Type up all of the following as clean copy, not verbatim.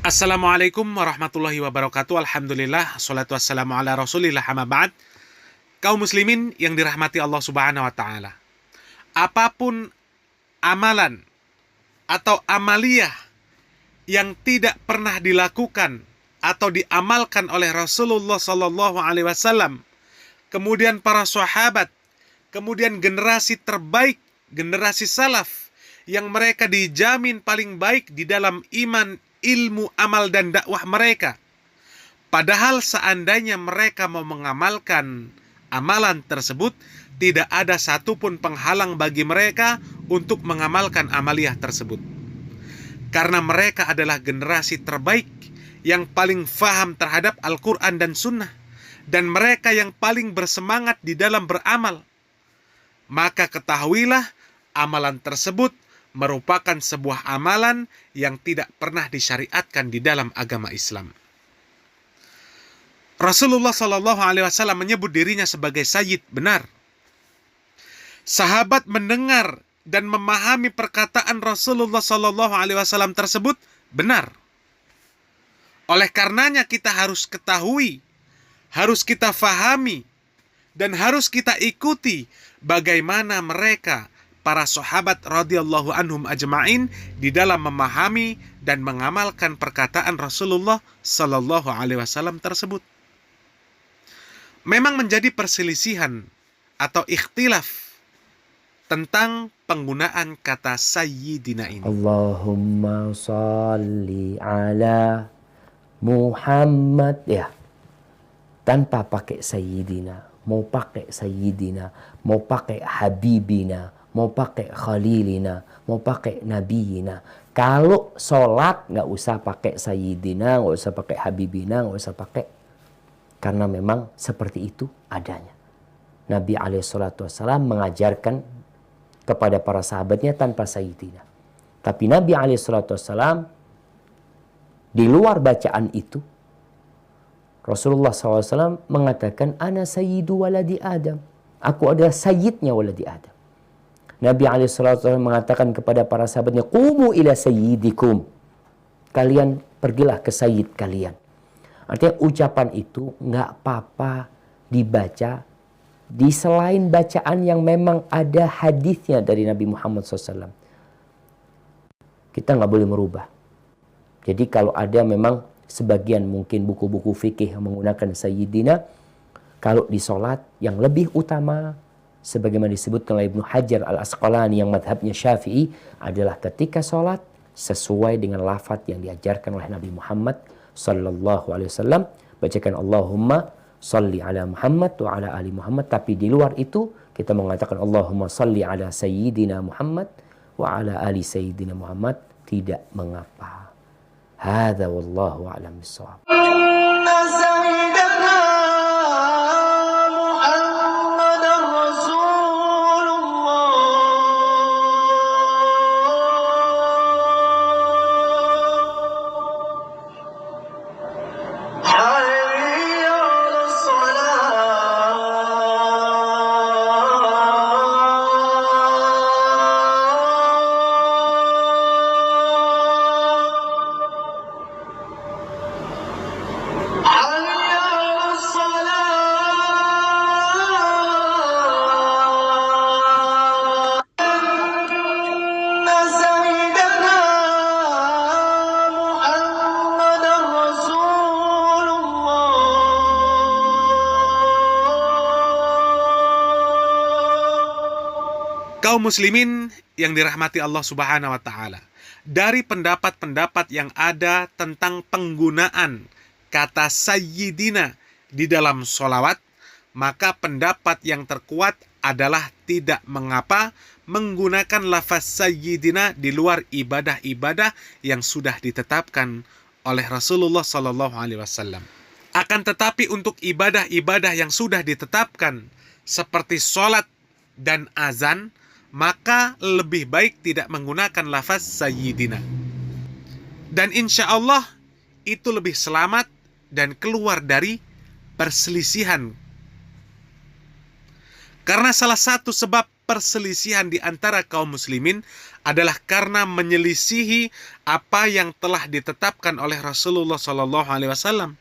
Assalamualaikum warahmatullahi wabarakatuh. Alhamdulillah, salatu wassalamu ala rasulillah, amma ba'd. Kaum muslimin yang dirahmati Allah subhanahu wa ta'ala, apapun amalan atau amaliyah yang tidak pernah dilakukan atau diamalkan oleh Rasulullah sallallahu alaihi wasallam, kemudian para sahabat, kemudian generasi terbaik, generasi salaf, yang mereka dijamin paling baik di dalam iman, ilmu, amal, dan dakwah mereka. Padahal seandainya mereka mau mengamalkan amalan tersebut, tidak ada satupun penghalang bagi mereka untuk mengamalkan amaliyah tersebut. Karena mereka adalah generasi terbaik yang paling faham terhadap Al-Quran dan Sunnah, dan mereka yang paling bersemangat di dalam beramal. Maka ketahuilah, amalan tersebut merupakan sebuah amalan yang tidak pernah disyariatkan di dalam agama Islam. Rasulullah Shallallahu Alaihi Wasallam menyebut dirinya sebagai Sayyid, benar. Sahabat mendengar dan memahami perkataan Rasulullah Shallallahu Alaihi Wasallam tersebut, benar. Oleh karenanya kita harus ketahui, harus kita fahami, dan harus kita ikuti bagaimana mereka, para sahabat radhiyallahu anhum ajma'in, di dalam memahami dan mengamalkan perkataan Rasulullah Sallallahu Alaihi Wasallam tersebut. Memang menjadi perselisihan atau ikhtilaf tentang penggunaan kata sayyidina ini. Allahumma salli ala Muhammad, ya, tanpa pakai sayyidina. Mau pakai sayyidina, mau pakai habibina, mau pakai khalilina, mau pakai nabiyina. Kalau sholat nggak usah pakai sayyidina, nggak usah pakai habibina, nggak usah pakai. Karena memang seperti itu adanya. Nabi SAW mengajarkan kepada para sahabatnya tanpa sayyidina. Tapi Nabi SAW di luar bacaan itu, Rasulullah SAW mengatakan, Ana sayyidu waladi Adam. Aku adalah sayyidnya waladi Adam. Nabi SAW mengatakan kepada para sahabatnya, Qumu ila sayyidikum. Kalian pergilah ke sayyid kalian. Artinya ucapan itu nggak apa-apa dibaca di selain bacaan yang memang ada hadisnya dari Nabi Muhammad SAW. Kita nggak boleh merubah. Jadi kalau ada memang sebagian mungkin buku-buku fikih yang menggunakan sayyidina, kalau di sholat yang lebih utama, sebagaimana disebutkan oleh Ibnu Hajar Al-Asqalani yang madhabnya Syafi'i, adalah ketika sholat sesuai dengan lafaz yang diajarkan oleh Nabi Muhammad Sallallahu Alaihi Wasallam, bacakan Allahumma salli ala Muhammad wa ala ali Muhammad. Tapi di luar itu kita mengatakan Allahumma salli ala Sayyidina Muhammad wa ala ali Sayyidina Muhammad, tidak mengapa. Hadza wallahu a'lam bissawab. Kaum muslimin yang dirahmati Allah subhanahu wa ta'ala, dari pendapat-pendapat yang ada tentang penggunaan kata sayyidina di dalam sholawat, maka pendapat yang terkuat adalah tidak mengapa menggunakan lafaz sayyidina di luar ibadah-ibadah yang sudah ditetapkan oleh Rasulullah Sallallahu Alaihi Wasallam. Akan tetapi untuk ibadah-ibadah yang sudah ditetapkan seperti sholat dan azan, maka lebih baik tidak menggunakan lafaz sayyidina. Dan insya Allah itu lebih selamat dan keluar dari perselisihan. Karena salah satu sebab perselisihan di antara kaum muslimin adalah karena menyelisihi apa yang telah ditetapkan oleh Rasulullah SAW.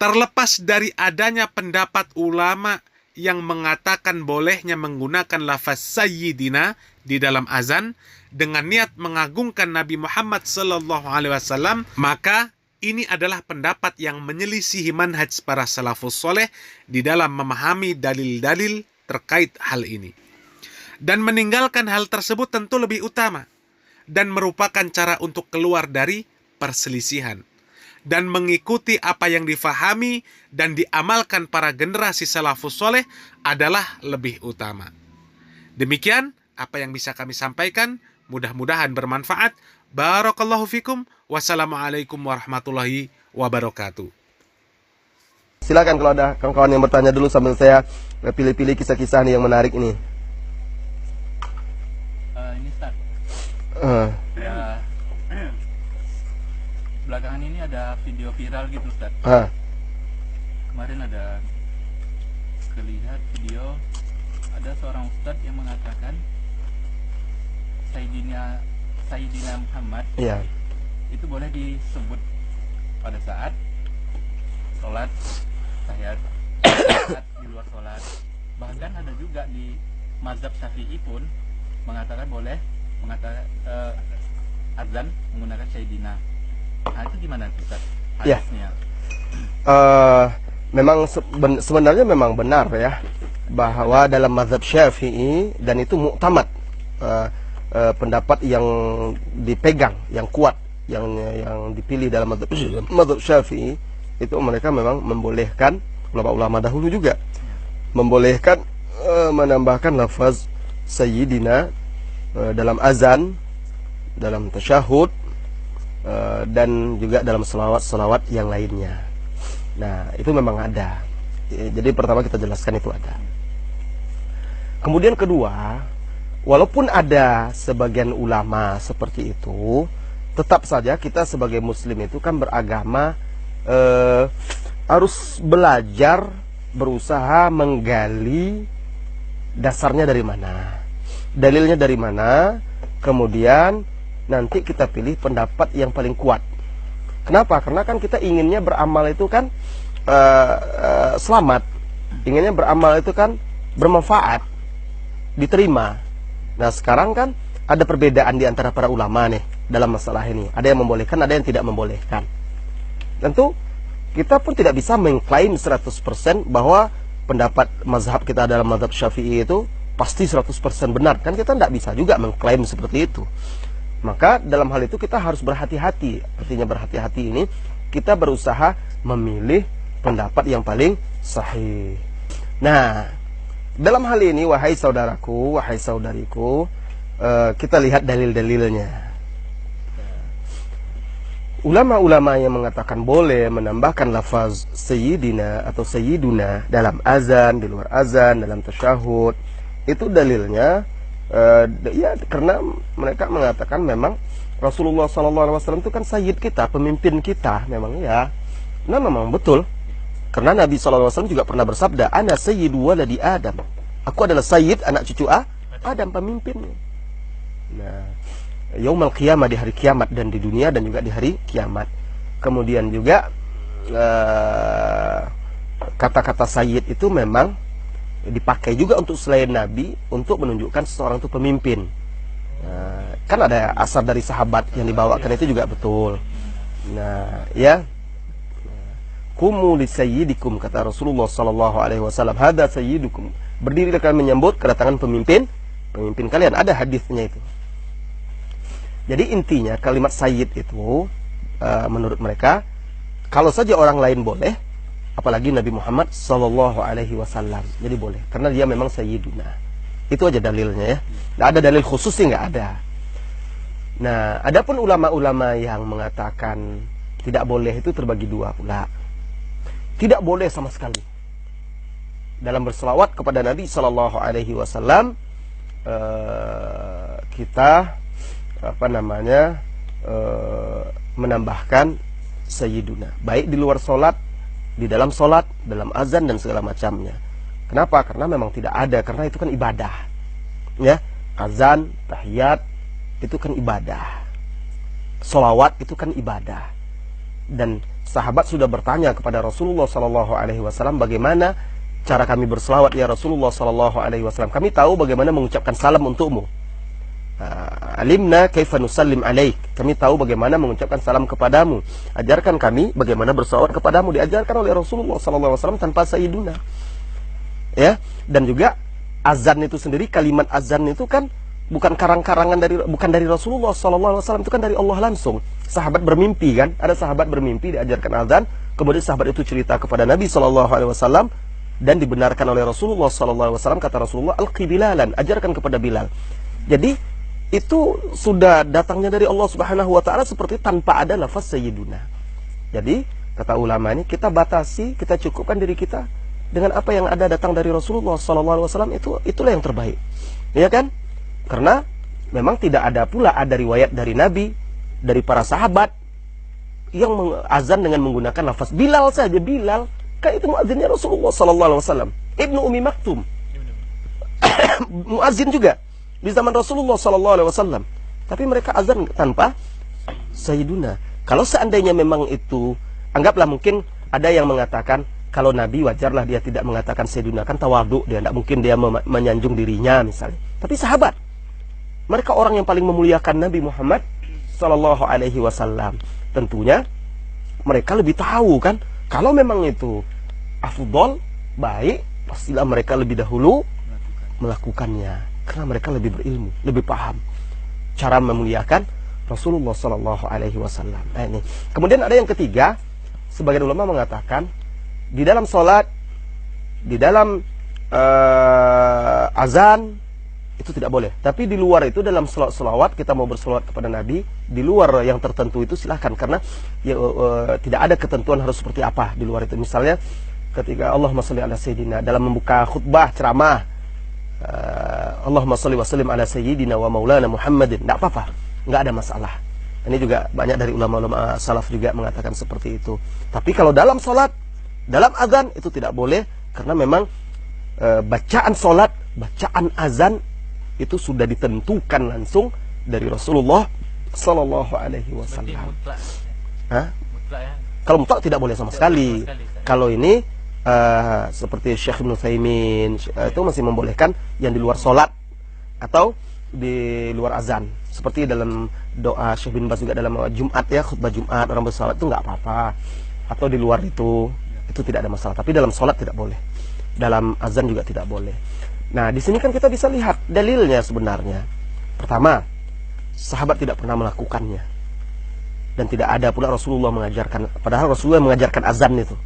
Terlepas dari adanya pendapat ulama yang mengatakan bolehnya menggunakan lafaz sayyidina di dalam azan dengan niat mengagungkan Nabi Muhammad SAW, maka ini adalah pendapat yang menyelisihi manhaj para salafus soleh di dalam memahami dalil-dalil terkait hal ini. Dan meninggalkan hal tersebut tentu lebih utama dan merupakan cara untuk keluar dari perselisihan dan mengikuti apa yang difahami dan diamalkan para generasi salafus soleh adalah lebih utama. Demikian apa yang bisa kami sampaikan, mudah-mudahan bermanfaat. Barakallahu fikum. Wassalamualaikum warahmatullahi wabarakatuh. Silakan kalau ada kawan-kawan yang bertanya dulu sambil saya pilih-pilih kisah-kisah nih yang menarik ini. Ini Ustaz. Ya, belakangan ini ada video viral gitu Ustaz. Kemarin ada kelihat video ada seorang Ustaz yang mengatakan Sayyidina Muhammad itu boleh disebut pada saat sholat tahiyat, di luar sholat. Bahkan ada juga di mazhab Syafi'i pun mengatakan boleh mengatakan azan menggunakan Sayyidina. Nah, itu gimana Ustaz hadisnya? Memang sebenarnya memang benar ya bahwa dalam mazhab Syafi'i, dan itu muktamad, pendapat yang dipegang, yang kuat, yang dipilih dalam mazhab Syafi'i, itu mereka memang membolehkan, ulama-ulama dahulu juga membolehkan menambahkan lafaz sayyidina dalam azan, dalam tasyahud, dan juga dalam selawat-selawat yang lainnya. Nah, itu memang ada. Jadi pertama kita jelaskan itu ada. Kemudian kedua, walaupun ada sebagian ulama seperti itu, tetap saja kita sebagai muslim itu kan beragama harus belajar, berusaha menggali dasarnya dari mana, dalilnya dari mana, kemudian nanti kita pilih pendapat yang paling kuat. Kenapa? Karena kan kita inginnya beramal itu kan selamat, inginnya beramal itu kan bermanfaat, diterima. Nah, sekarang kan ada perbedaan di antara para ulama nih dalam masalah ini. Ada yang membolehkan, ada yang tidak membolehkan. Tentu kita pun tidak bisa mengklaim 100% bahwa pendapat mazhab kita dalam mazhab Syafi'i itu pasti 100% benar. Kan kita tidak bisa juga mengklaim seperti itu. Maka dalam hal itu kita harus berhati-hati. Artinya berhati-hati ini kita berusaha memilih pendapat yang paling sahih. Nah, dalam hal ini wahai saudaraku, wahai saudariku, kita lihat dalil-dalilnya. Ulama-ulama yang mengatakan boleh menambahkan lafaz sayyidina atau sayyiduna dalam azan, di luar azan, dalam tasyahud, itu dalilnya ya karena mereka mengatakan memang Rasulullah SAW itu kan sayyid kita, pemimpin kita, memang ya. Nah, memang betul. Karena Nabi SAW juga pernah bersabda, "Ana sayyidu waladi Adam." Aku adalah sayyid anak cucu Adam, pemimpinnya. Nah, yaumul qiyamah, di hari kiamat, dan di dunia dan juga di hari kiamat. Kemudian juga kata-kata sayyid itu memang dipakai juga untuk selain Nabi untuk menunjukkan seseorang itu pemimpin. Kan ada asar dari sahabat yang dibawakan itu juga betul. Nah, ya, kumu li sayyidikum, kata Rasulullah sallallahu alaihi wasallam, hada sayyidukum. Berdirilah kalian menyambut kedatangan pemimpin kalian. Ada hadisnya itu. Jadi intinya kalimat sayyid itu menurut mereka, kalau saja orang lain boleh, apalagi Nabi Muhammad sallallahu alaihi wasallam, jadi boleh, karena dia memang sayyiduna. Itu aja dalilnya ya. Nggak ada dalil khusus sih, nggak ada. Nah, adapun ulama-ulama yang mengatakan tidak boleh itu terbagi dua pula. Tidak boleh sama sekali dalam berselawat kepada Nabi sallallahu alaihi wasallam kita menambahkan sayyiduna, baik di luar solat, di dalam solat, dalam azan dan segala macamnya. Kenapa? Karena memang tidak ada, karena itu kan ibadah. Ya, azan, tahiyat itu kan ibadah. Sholawat itu kan ibadah. Dan sahabat sudah bertanya kepada Rasulullah Sallallahu Alaihi Wasallam, bagaimana cara kami berselawat ya Rasulullah Sallallahu Alaihi Wasallam? Kami tahu bagaimana mengucapkan salam untukmu. Alimna kaifa nusallim alaik. Kami tahu bagaimana mengucapkan salam kepadamu. Ajarkan kami bagaimana berselawat kepadamu. Diajarkan oleh Rasulullah Sallallahu Alaihi Wasallam tanpa sayyiduna. Ya, dan juga azan itu sendiri, kalimat azan itu kan bukan karang-karangan bukan dari Rasulullah Sallallahu Alaihi Wasallam, itu kan dari Allah langsung. Sahabat bermimpi kan, ada sahabat bermimpi diajarkan azan, kemudian sahabat itu cerita kepada Nabi Sallallahu Alaihi Wasallam dan dibenarkan oleh Rasulullah Sallallahu Alaihi Wasallam. Kata Rasulullah, alqi bilalan, ajarkan kepada Bilal. Jadi itu sudah datangnya dari Allah Subhanahu Wa Taala seperti tanpa ada lafaz sayyiduna. Jadi kata ulama ini, kita batasi, kita cukupkan diri kita dengan apa yang ada datang dari Rasulullah Sallallahu Alaihi Wasallam, itulah yang terbaik, ya kan? Karena memang tidak ada pula ada riwayat dari Nabi, dari para sahabat yang azan dengan menggunakan lafaz. Bilal saja, Bilal kan itu muazzinnya Rasulullah Sallallahu Alaihi Wasallam. Ibnu Ummi Maktum muazzin juga di zaman Rasulullah Sallallahu Alaihi Wasallam. Tapi mereka azan tanpa sayyiduna. Kalau seandainya memang itu, anggaplah mungkin ada yang mengatakan kalau Nabi wajarlah dia tidak mengatakan sayyiduna, kan tawadhu dia, tidak mungkin dia menyanjung dirinya misalnya. Tapi sahabat, mereka orang yang paling memuliakan Nabi Muhammad Sallallahu Alaihi Wasallam. Tentunya mereka lebih tahu kan, kalau memang itu afdol, baik, pastilah mereka lebih dahulu melakukannya. Karena mereka lebih berilmu, lebih paham cara memuliakan Rasulullah Sallallahu Alaihi Wasallam. Nah, ini. Kemudian ada yang ketiga, sebagian ulama mengatakan di dalam sholat, di dalam azan itu tidak boleh. Tapi di luar itu, dalam selawat kita mau berselawat kepada Nabi, di luar yang tertentu itu silahkan. Karena ya, tidak ada ketentuan harus seperti apa di luar itu. Misalnya ketika Allahumma sholli ala sayyidina, dalam membuka khutbah, ceramah, Allahumma sholli wa sallim ala sayyidina wa maulana Muhammadin, tidak apa-apa, nggak ada masalah. Ini juga banyak dari ulama-ulama salaf juga mengatakan seperti itu. Tapi kalau dalam sholat, dalam azan itu tidak boleh, karena memang bacaan sholat, bacaan azan itu sudah ditentukan langsung dari Rasulullah Sallallahu Alaihi Wasallam. Mutlak ya? Kalau mutlak tidak boleh sama sekali. Kalau ini seperti Syekh Ibnu Utsaimin itu masih membolehkan yang di luar sholat atau di luar azan. Seperti dalam doa Syekh bin Baz juga dalam Jumat ya, khutbah Jumat orang bersalat itu nggak apa-apa. Atau di luar itu tidak ada masalah. Tapi dalam sholat tidak boleh. Dalam azan juga tidak boleh. Nah, di sini kan kita bisa lihat dalilnya sebenarnya. Pertama, sahabat tidak pernah melakukannya. Dan tidak ada pula Rasulullah mengajarkan. Padahal Rasulullah mengajarkan azan itu.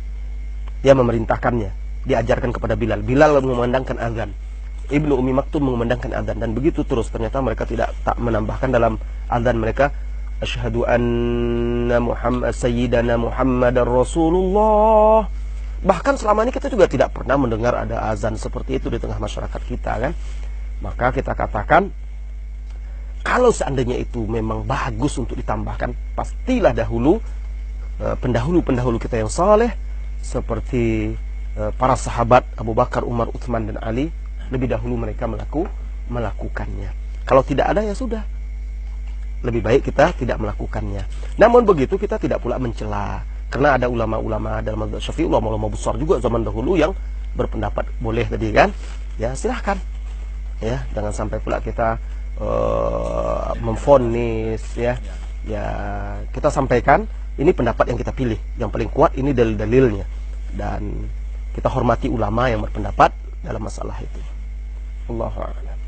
Dia memerintahkannya. Diajarkan kepada Bilal. Bilal memandangkan azan. Ibnu Ummi Maktum memandangkan azan. Dan begitu terus. Ternyata mereka tak menambahkan dalam azan mereka, asyhadu anna Muhammad sayyidana Muhammadar Rasulullah. Bahkan selama ini kita juga tidak pernah mendengar ada azan seperti itu di tengah masyarakat kita kan. Maka kita katakan, kalau seandainya itu memang bagus untuk ditambahkan, pastilah dahulu pendahulu-pendahulu kita yang saleh seperti para sahabat Abu Bakar, Umar, Utsman dan Ali, lebih dahulu mereka melakukannya. Kalau tidak ada ya sudah, lebih baik kita tidak melakukannya. Namun begitu kita tidak pula mencela, karena ada ulama-ulama dalam mazhab Syafi'i, ulama-ulama besar juga zaman dahulu yang berpendapat boleh tadi kan. Ya silahkan. Ya, jangan sampai pula kita memvonis ya. Ya, kita sampaikan ini pendapat yang kita pilih, yang paling kuat ini dalil-dalilnya, dan kita hormati ulama yang berpendapat dalam masalah itu. Allahu a'lam.